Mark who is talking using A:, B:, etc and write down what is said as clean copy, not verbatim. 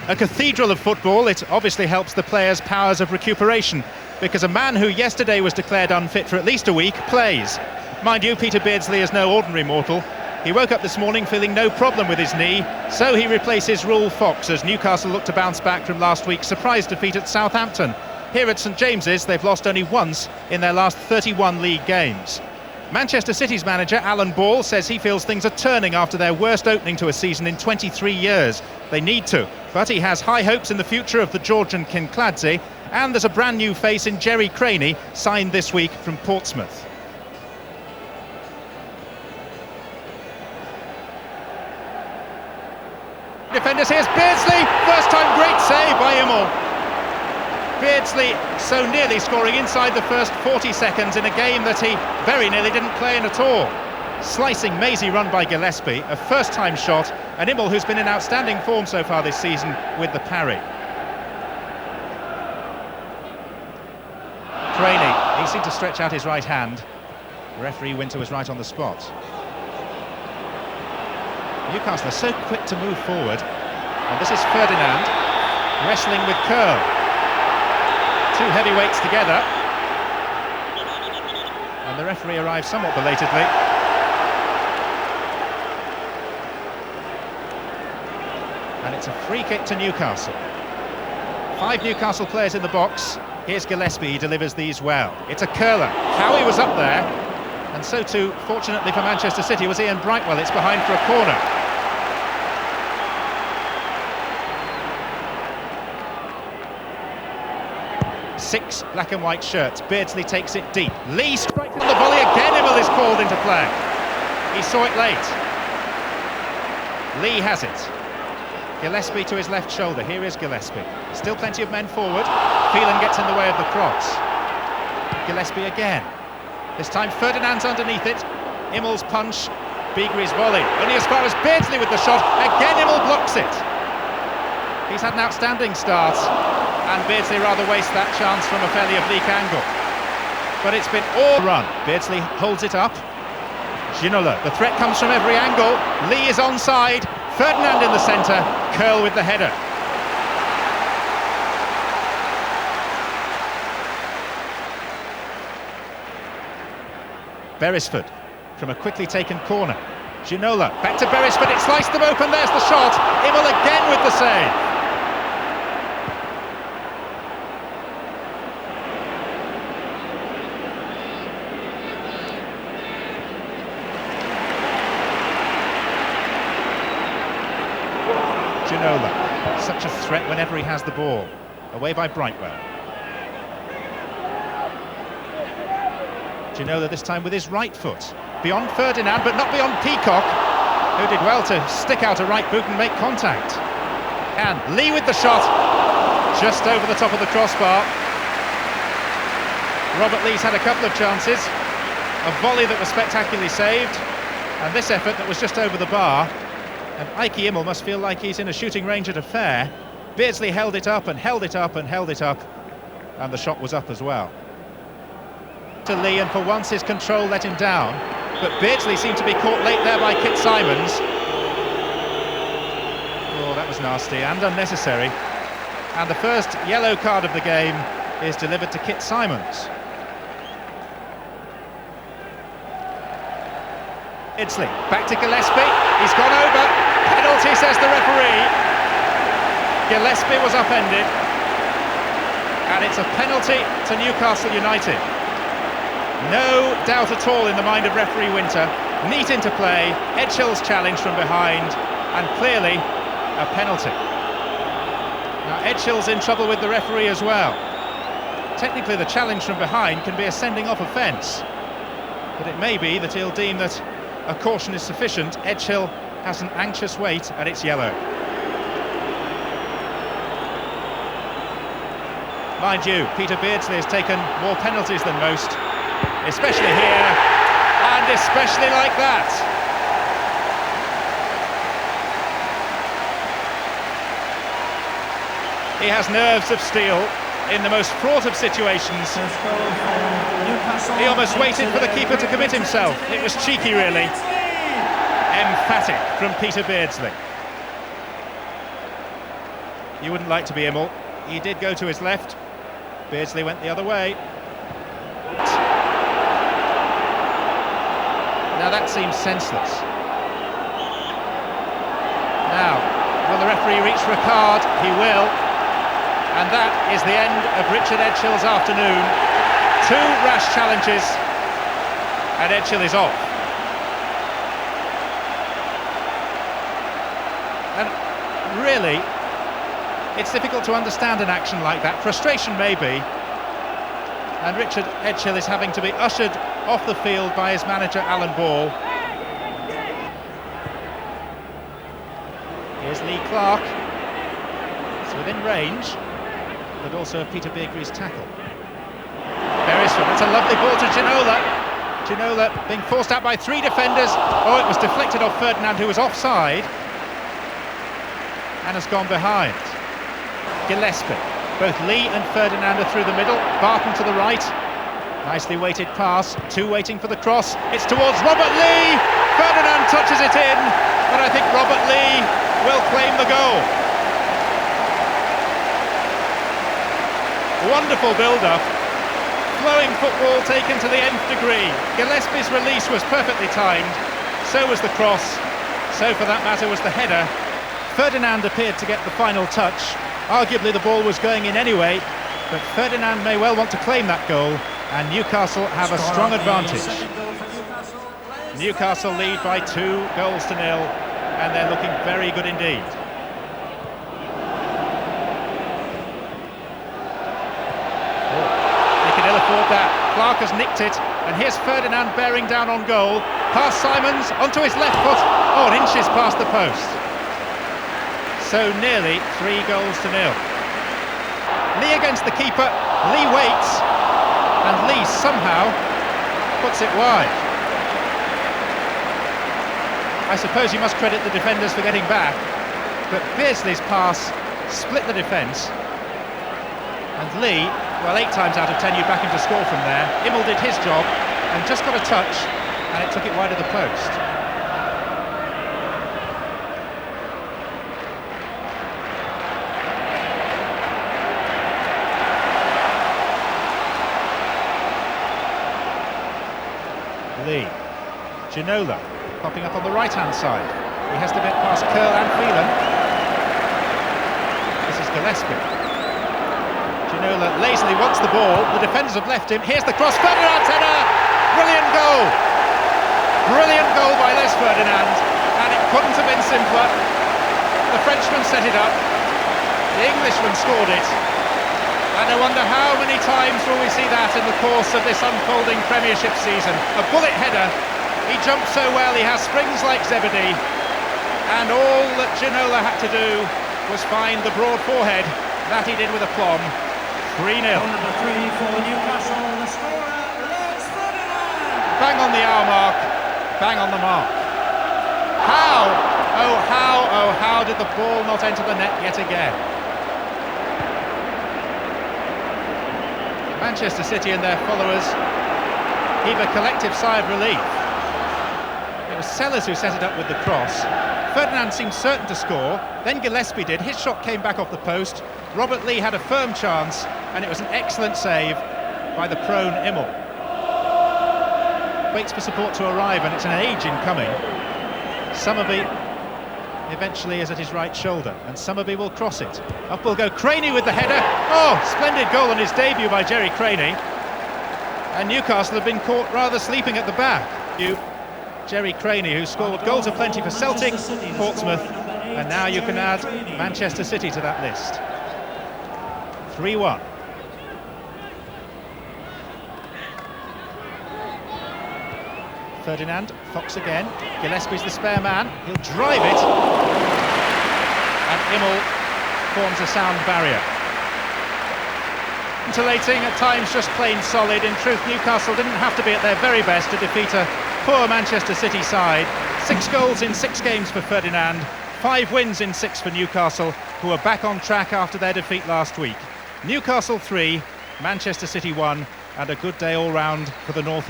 A: A cathedral of football. It obviously helps the players' powers of recuperation, because a man who yesterday was declared unfit for at least a week plays. Mind you, Peter Beardsley is no ordinary mortal. He woke up this morning feeling no problem with his knee, so he replaces Rule Fox as Newcastle look to bounce back from last week's surprise defeat at Southampton. Here at St James's, they've lost only once in their last 31 league games. Manchester City's manager, Alan Ball, says he feels things are turning after their worst opening to a season in 23 years. They need to, but he has high hopes in the future of the Georgian Kinkladze, and there's a brand new face in Jerry Craney, signed this week from Portsmouth. Defenders, here's Beardsley, first time great save by Immel. Beardsley so nearly scoring inside the first 40 seconds in a game that he very nearly didn't play in at all. Slicing mazy run by Gillespie, a first time shot, and Immel, who's been in outstanding form so far this season, with the parry. Craney, he seemed to stretch out his right hand. Referee Winter was right on the spot. Newcastle are so quick to move forward, and this is Ferdinand wrestling with Curl. Two heavyweights together, and the referee arrives somewhat belatedly. And it's a free kick to Newcastle. 5 Newcastle players in the box. Here's Gillespie, he delivers these well. It's a curler. Howie was up there, and so too, fortunately for Manchester City, was Ian Brightwell. It's behind for a corner. Six black and white shirts. Beardsley takes it deep. Lee strikes on the volley again. Immel is called into play. He saw it late. Lee has it. Gillespie to his left shoulder. Here is Gillespie. Still plenty of men forward. Phelan gets in the way of the cross. Gillespie again. This time Ferdinand's underneath it. Immel's punch. Bigri's volley. Only as far as Beardsley with the shot. Again Immel blocks it. He's had an outstanding start, and Beardsley rather wastes that chance from a fairly oblique angle. But it's been all run. Beardsley holds it up. Ginola, the threat comes from every angle. Lee is onside. Ferdinand in the centre. Curl with the header. Beresford from a quickly taken corner. Ginola back to Beresford. It sliced them open. There's the shot. Immel again with the save. Ginola, such a threat whenever he has the ball. Away by Brightwell. Ginola this time with his right foot. Beyond Ferdinand, but not beyond Peacock, who did well to stick out a right boot and make contact. And Lee with the shot, just over the top of the crossbar. Robert Lee's had a couple of chances. A volley that was spectacularly saved, and this effort that was just over the bar. And Ike Immel must feel like he's in a shooting range at a fair. Beardsley held it up and held it up and held it up, and the shot was up as well. To Lee, and for once his control let him down, but Beardsley seemed to be caught late there by Kit Symons. Oh, that was nasty and unnecessary. And the first yellow card of the game is delivered to Kit Symons. Beardsley, back to Gillespie, he's gone over, penalty says the referee. Gillespie was upended, and it's a penalty to Newcastle United. No doubt at all in the mind of referee Winter. Neat interplay, Edgehill's challenge from behind, and clearly a penalty. Now Edgehill's in trouble with the referee as well. Technically the challenge from behind can be a sending off offence, but it may be that he'll deem that a caution is sufficient. Edgehill has an anxious wait, and it's yellow. Mind you, Peter Beardsley has taken more penalties than most, especially here, and especially like that. He has nerves of steel in the most fraught of situations. He almost waited for the keeper to commit himself. It was cheeky, really. Emphatic from Peter Beardsley. You wouldn't like to be Immel. He did go to his left. Beardsley went the other way. Now that seems senseless. Now, will the referee reach for a card? He will. And that is the end of Richard Edgehill's afternoon. 2 rash challenges, and Edghill is off. And really, it's difficult to understand an action like that. Frustration maybe. And Richard Edghill is having to be ushered off the field by his manager, Alan Ball. Here's Lee Clark. It's within range, but also of Peter Beardsley's tackle. Beresford, that's a lovely ball to Ginola. Ginola being forced out by 3 defenders. Oh, it was deflected off Ferdinand, who was offside, and has gone behind. Gillespie. Both Lee and Ferdinand are through the middle. Barton to the right. Nicely weighted pass. 2 waiting for the cross. It's towards Robert Lee. Ferdinand touches it in, but I think Robert Lee will claim the goal. Wonderful build-up. Flowing football taken to the nth degree. Gillespie's release was perfectly timed. So was the cross. So, for that matter, was the header. Ferdinand appeared to get the final touch. Arguably the ball was going in anyway, but Ferdinand may well want to claim that goal, and Newcastle have a strong advantage. Newcastle lead by 2-0, and they're looking very good indeed. Oh, they can ill afford that. Clark has nicked it, and here's Ferdinand bearing down on goal. Past Simons, onto his left foot. Oh, and inches past the post. So nearly 3-0. Lee against the keeper. Lee waits, and Lee somehow puts it wide. I suppose you must credit the defenders for getting back, but Beardsley's pass split the defence, and Lee, well, 8 times out of 10 you back him to score from there. Immel did his job and just got a touch, and it took it wide of the post. Lee, Ginola, popping up on the right-hand side. He has to get past Curl and Phelan. This is Gillespie. Ginola lazily wants the ball. The defenders have left him. Here's the cross. Ferdinand's header! Brilliant goal! Brilliant goal by Les Ferdinand, and it couldn't have been simpler. The Frenchman set it up. The Englishman scored it. And I wonder how many times will we see that in the course of this unfolding Premiership season. A bullet header. He jumps so well, he has springs like Zebedee. And all that Ginola had to do was find the broad forehead. That he did with aplomb. 3-0.
B: Number 3 for Newcastle, the scorer, Les Ferdinand.
A: Bang on the hour mark. Bang on the mark. How? Oh how did the ball not enter the net yet again? Manchester City and their followers heave a collective sigh of relief. It was Sellers who set it up with the cross. Ferdinand seemed certain to score, then Gillespie did. His shot came back off the post. Robert Lee had a firm chance, and it was an excellent save by the prone Immel. Waits for support to arrive, and it's an age in coming. Summerby eventually is at his right shoulder, and Summerby will cross it. Up will go Craney with the header. Oh, splendid goal on his debut by Jerry Craney. And Newcastle have been caught rather sleeping at the back. Jerry Craney, who scored goals aplenty for Celtic, Portsmouth, and now you can add Manchester City to that list. 3-1. Ferdinand, Fox again. Gillespie's the spare man. He'll drive it. And Immel forms a sound barrier. Scintillating, at times just plain solid. In truth, Newcastle didn't have to be at their very best to defeat a poor Manchester City side. 6 goals in 6 games for Ferdinand. 5 wins in 6 for Newcastle, who are back on track after their defeat last week. Newcastle 3, Manchester City 1, and a good day all round for the North.